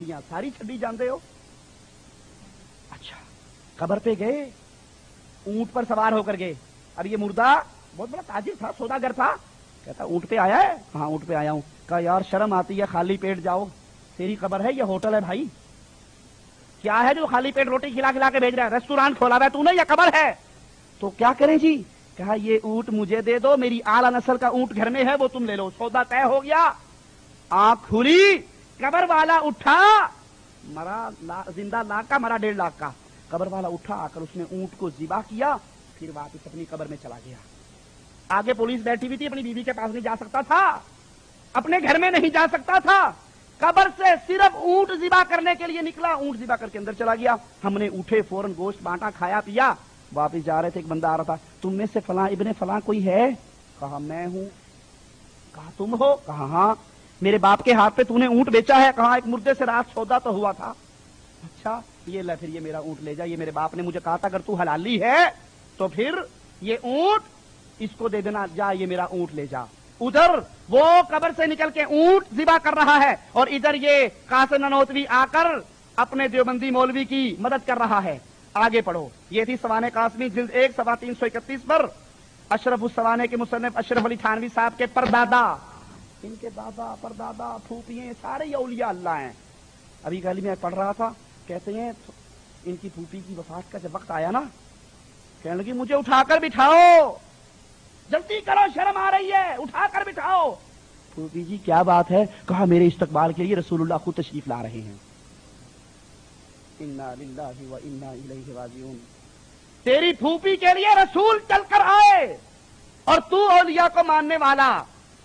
सारी छड़ी जानते हो। अच्छा, कब्र पे गए, ऊंट पर सवार होकर गए। अब ये मुर्दा बहुत बड़ा ताजिर था, सौदागर था। कहता ऊंट पे आया है? हाँ ऊंट पे आया हूं। कहा यार शर्म आती है, खाली पेट जाओ, तेरी कब्र है, ये होटल है भाई। क्या है जो खाली पेट रोटी खिला खिला के भेज रहा है? रेस्टोरेंट खोला हुआ है तूने या कब्र है? तो क्या करें जी? कहा ये ऊंट मुझे दे दो, मेरी आला नस्ल का ऊंट घर में है, वो तुम ले लो। सौदा तय हो गया। आंख खुली, कब्र वाला उठा, मरा जिंदा लाख का, मरा 1.5 लाख का। कब्र वाला उठा, आकर उसने ऊंट को ज़िबा किया, फिर वापस अपनी कब्र में चला गया। आगे पुलिस बैठी हुई थी, अपनी बीवी के पास नहीं जा सकता था, अपने घर में नहीं जा सकता था, कब्र से सिर्फ ऊंट ज़िबा करने के लिए निकला। ऊंट ज़िबा करके अंदर चला गया। हमने उठे, फौरन गोश्त बांटा, खाया पिया, वापिस जा रहे थे। एक बंदा आ रहा था, तुम में से फलां इब्ने फलां कोई है? कहा मैं हूं। कहा तुम हो? कहा हाँ। मेरे बाप के हाथ पे तूने ऊंट बेचा है? कहा एक मुर्दे से रात सौदा तो हुआ था। अच्छा ये ले, फिर ये मेरा ऊंट ले जा, ये मेरे बाप ने मुझे कहा था अगर तू हलाली है तो फिर ये ऊंट इसको दे देना, जा ये मेरा ऊंट ले जा। उधर वो कब्र से निकल के ऊंट ज़िबा कर रहा है और इधर ये कासिम ननोतवी आकर अपने देवबंदी मौलवी की मदद कर रहा है। आगे पढ़ो। ये थी सवाने कासमी जिल्द 1 सफ़ा 331 पर अशरफ उस सवाने के मुसन्निफ अशरफ अली थानवी साहब के परदादा, इनके दादा परदादा फूफियां सारे औलिया अल्लाह हैं। अभी कल मैं पढ़ रहा था, कहते हैं इनकी फूफी की वफात का जब वक्त आया ना, कहने लगी मुझे उठाकर बिठाओ, जल्दी करो शर्म आ रही है, उठाकर बिठाओ। फूफी जी क्या बात है? कहा मेरे इस्तकबाल के लिए रसूलुल्लाह खुद तशरीफ ला रहे हैं। इन्ना लिल्लाहि व इन्ना इलैहि राजिऊन। तेरी फूफी के लिए रसूल चलकर आए और तू औलिया को मानने वाला,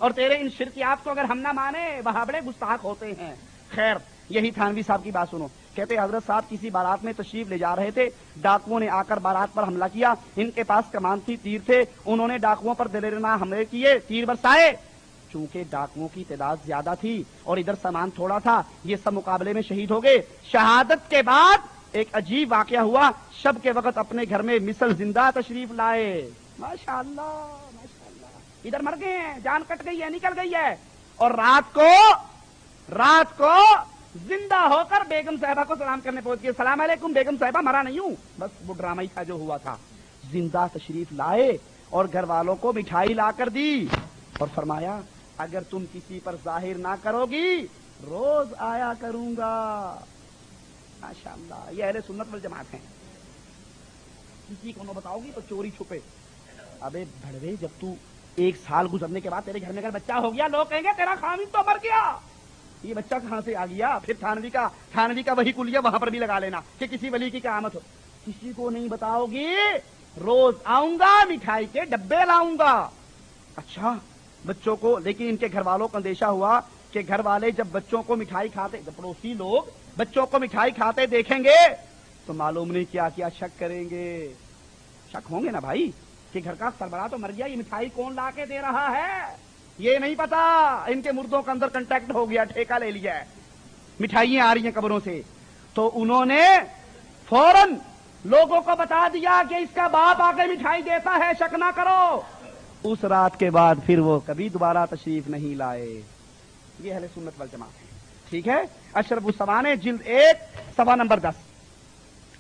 और तेरे इन शिरकियात को अगर हम ना माने वहां बड़े गुस्ताख होते हैं। खैर यही थानवी साहब की बात सुनो। कहते हजरत साहब किसी बारात में तशरीफ ले जा रहे थे, डाकुओं ने आकर बारात पर हमला किया। इनके पास कमान थी, तीर थे, उन्होंने डाकुओं पर दिलेरना हमले किए, तीर बरसाए। चूंकि डाकुओं की तादाद ज्यादा थी और इधर सामान थोड़ा था, ये सब मुकाबले में शहीद हो गए। शहादत के बाद एक अजीब वाकया हुआ, शब के वक्त अपने घर में मिसल जिंदा तशरीफ लाए। माशाअल्लाह माशाअल्लाह, इधर मर गए हैं, जान कट गई है, निकल गई है, और रात को जिंदा होकर बेगम साहिबा को सलाम करने पहुंच गए। सलाम अलैकुम बेगम साहिबा, मरा नहीं हूं, बस वो ड्रामा ही था जो हुआ था। जिंदा तशरीफ लाए और घर वालों को मिठाई लाकर दी और फरमाया अगर तुम किसी पर जाहिर ना करोगी रोज आया करूंगा। माशाअल्लाह, ये अहले सुन्नत वल जमात हैं। किसी को न बताओगी तो चोरी छुपे। अबे भड़वे, जब तू 1 साल गुजरने के बाद तेरे घर में अगर बच्चा हो गया, लोग कहेंगे तेरा खामिद तो मर गया, ये बच्चा कहां से आ गया? फिर थानवी का वही कुलिया वहां पर भी लगा लेना कि किसी वली की क़यामत हो। किसी को नहीं बताओगी, रोज आऊंगा, मिठाई के डब्बे लाऊंगा। अच्छा बच्चों को, लेकिन इनके घर वालों को अंदेशा हुआ कि घर वाले जब बच्चों को मिठाई खाते, जब पड़ोसी लोग बच्चों को मिठाई खाते देखेंगे तो मालूम नहीं क्या क्या शक करेंगे। शक होंगे ना भाई कि घर का सरबराह तो मर गया, ये मिठाई कौन ला के दे रहा है? ये नहीं पता इनके मुर्दों के अंदर कांटेक्ट हो गया, ठेका ले लिया है, मिठाइयां आ रही हैं कब्रों से। तो उन्होंने फौरन लोगों को बता दिया कि इसका बाप आके मिठाई देता है, शक ना करो। उस रात के बाद फिर वो कभी दोबारा तशरीफ नहीं लाए। ये अहले सुन्नत वल जमात है, ठीक है। अशरफ उस सवाने जिल्द 1 सफ़ा नंबर 10।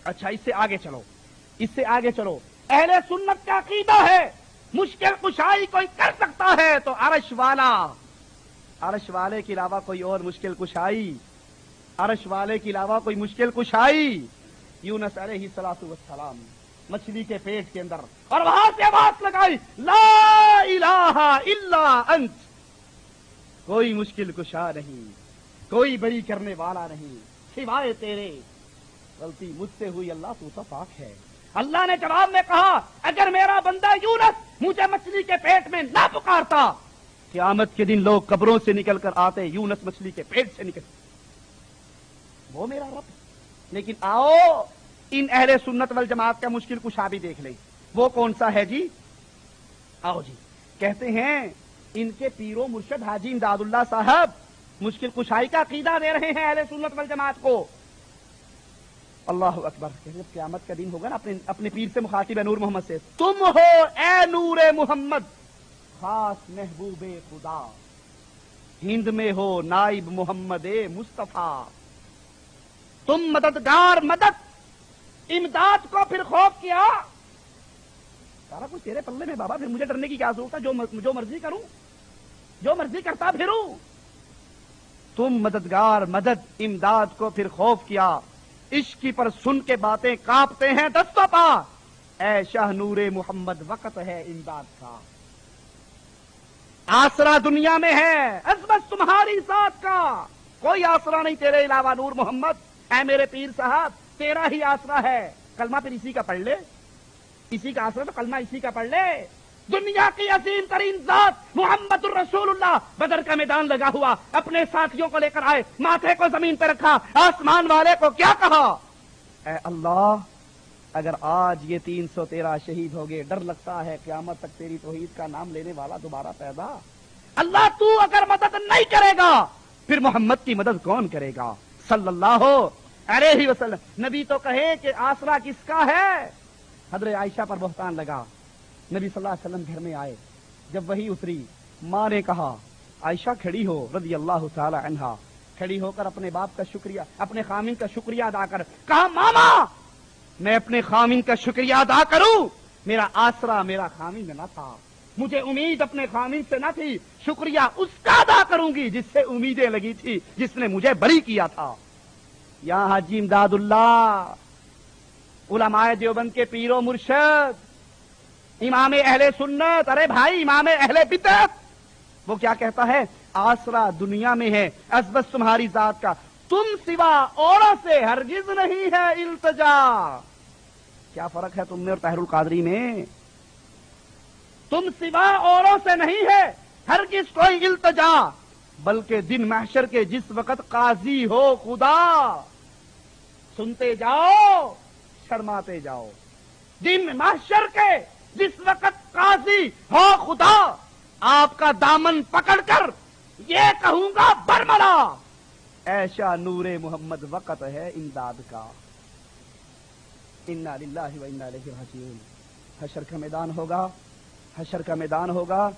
अच्छा इससे आगे चलो। अहले सुन्नत का अकीदा है मुश्किल कुशाई कोई कर सकता है तो अर्श वाले के अलावा कोई और मुश्किल कुशाई, अर्श वाले के अलावा कोई मुश्किल कुशाई। यूनुस अलैहिस्सलातु वस्सलाम मछली के पेट के अंदर, और वहां से आवाज लगाई ला इलाहा इल्ला अंत, कोई मुश्किल कुशा नहीं, कोई बरी करने वाला नहीं सिवाय तेरे, गलती मुझसे हुई अल्लाह तू तो पाक है। अल्लाह ने जवाब में कहा अगर मेरा बंदा यूनुस मुझे मछली के पेट में ना पुकारता, क़यामत के दिन लोग कब्रों से निकल कर आते, यूनुस मछली के पेट से निकल, वो मेरा रब। लेकिन आओ इन अहले सुन्नत वल जमात का मुश्किल कुशा भी देख लें, वो कौन सा है जी? आओ जी। कहते हैं इनके पीरो मुर्शद हाजी इमदादुल्लाह साहब मुश्किल कुशाई का अकीदा दे रहे हैं अहले सुन्नत वल जमात को। अल्लाह अकबर। जब क़यामत का दिन होगा ना, अपने पीर से मुखातिब है नूर मोहम्मद से, तुम हो ए नूरे मोहम्मद खास महबूबे खुदा, हिंद में हो नाइब मोहम्मद मुस्तफा, तुम मददगार मदद इमदाद को फिर खौफ किया। सारा कुछ तेरे पल्ले में बाबा, फिर मुझे डरने की क्या जरूरत है? जो मर्जी करूं, जो मर्जी करता फिरूं। तुम मददगार मदद इमदाद को फिर खौफ किया, इश्क पर सुन के बातें कांपते हैं दस्तों पा। ऐ शाह नूरे मोहम्मद वक्त है इमदाद का। आसरा दुनिया में है अज़मत तुम्हारी जात का, कोई आसरा नहीं तेरे अलावा नूर मोहम्मद। ऐ मेरे पीर साहब, तेरा ही आसरा है। कलमा फिर इसी का पढ़ ले, इसी का आसरा तो कलमा इसी का पढ़ ले। दुनिया की अजीम तरीन जात मोहम्मदुर रसूलुल्लाह बदर का मैदान लगा हुआ, अपने साथियों को लेकर आए, माथे को जमीन पर रखा, आसमान वाले को क्या कहा? ऐ अल्लाह, अगर आज ये 313 शहीद हो गए, डर लगता है क़यामत तक तेरी तौहीद का नाम लेने वाला दोबारा पैदा। अल्लाह, तू अगर मदद नहीं करेगा फिर मोहम्मद की मदद कौन करेगा? सल्लल्लाहु अलैहि वसल्लम। नबी तो कहे कि आसरा किसका है? हज़रत आयशा पर बहतान लगा। नबी सल्लल्लाहु अलैहि वसल्लम घर में आए, जब वही उतरी, माँ ने कहा आयशा खड़ी हो रज़ी अल्लाह ताला अन्हा। खड़ी होकर अपने बाप का शुक्रिया, अपने खामिन का शुक्रिया अदा कर। कहा मामा, मैं अपने खामिन का शुक्रिया अदा करूं? मेरा आसरा मेरा खामिन न था, मुझे उम्मीद अपने खामिन से न थी। शुक्रिया उसका अदा करूंगी जिससे उम्मीदें लगी थी, जिसने मुझे बरी किया था। यहां हाजी इमदादुल्लाह, उलमाए देवबंद के पीरो मुर्शद, इमाम अहले सुन्नत, अरे भाई इमाम अहले बिदअत, वो क्या कहता है? आसरा दुनिया में है अज़बत तुम्हारी जात का, तुम सिवा औरों से हरगिज नहीं है इल्तिजा। क्या फर्क है तुमने और ताहिरुल कादरी में? तुम सिवा औरों से नहीं है हरगिज कोई इल्तिजा, बल्कि दिन महशर के जिस वक्त काजी हो खुदा, सुनते जाओ शर्माते जाओ। दिन महशर के जिस वक्त काजी हो खुदा, आपका दामन पकड़कर ये कहूंगा बरमला, ऐशा नूरे मोहम्मद वक्त है इमदाद का। इन्ना लिल्लाहि व इन्ना इलैहि राजिऊन। हशर का मैदान होगा, हशर का मैदान होगा,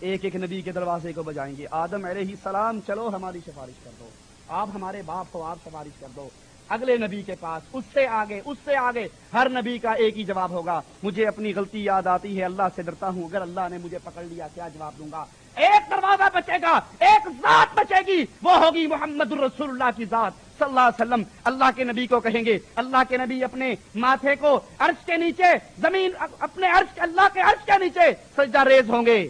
एक एक नबी के दरवाजे को बजाएंगे। आदम अलैहिस्सलाम, चलो हमारी सिफारिश कर दो, आप हमारे बाप हो, आप सिफारिश कर दो। अगले नबी के पास, उससे आगे हर नबी का एक ही जवाब होगा, मुझे अपनी गलती याद आती है, अल्लाह से डरता हूं, अगर अल्लाह ने मुझे पकड़ लिया क्या जवाब दूंगा? एक दरवाजा बचेगा, एक जात बचेगी, वो होगी मोहम्मदुर रसूलुल्लाह की जात सल्लल्लाहु अलैहि वसल्लम। अल्लाह के नबी को कहेंगे, अल्लाह के नबी अपने माथे को अर्श के नीचे, जमीन अपने अर्श, अल्लाह के अर्श के नीचे सजदा रेज होंगे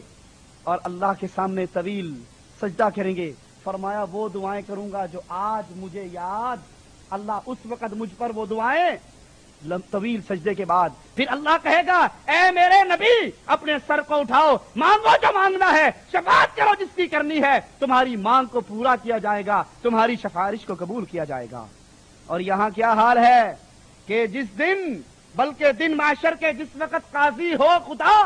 और अल्लाह के सामने तवील सजदा करेंगे। फरमाया वो दुआएं करूंगा जो आज मुझे याद, अल्लाह उस वक्त मुझ पर वो दुआएं तवील सजदे के बाद। फिर अल्लाह कहेगा, ऐ मेरे नबी, अपने सर को उठाओ, मांगो जो मांगना है, शफाअत करो जिसकी करनी है, तुम्हारी मांग को पूरा किया जाएगा, तुम्हारी सिफारिश को कबूल किया जाएगा। और यहां क्या हाल है कि जिस दिन, बल्कि दिन माशर के जिस वक्त काजी हो खुदा,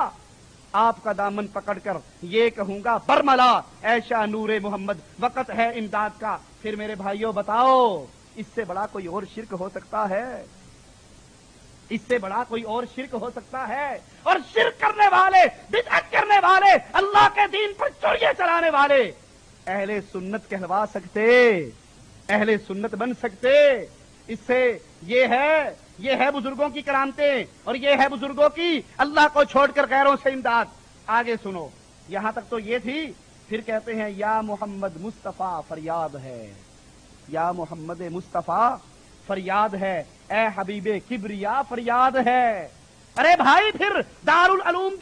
आपका दामन पकड़कर ये कहूंगा बरमला, ऐशा नूरे मोहम्मद वक्त है इमदाद का। फिर मेरे भाइयों बताओ, इससे बड़ा कोई और शिर्क हो सकता है? इससे बड़ा कोई और शिर्क हो सकता है? और शिर्क करने वाले, बिदअत करने वाले, अल्लाह के दीन पर चोरियां चलाने वाले अहले सुन्नत कहवा सकते, अहले सुन्नत बन सकते? इससे ये है बुजुर्गों की करामतें, और ये है बुजुर्गों की अल्लाह को छोड़कर गैरों से इमदाद। आगे सुनो, यहां तक तो ये थी। फिर कहते हैं, या मोहम्मद मुस्तफा फरियाद है, या मोहम्मद मुस्तफा फरियाद है, ए हबीबे किबरिया फरियाद है। अरे भाई, फिर दारुल उलूम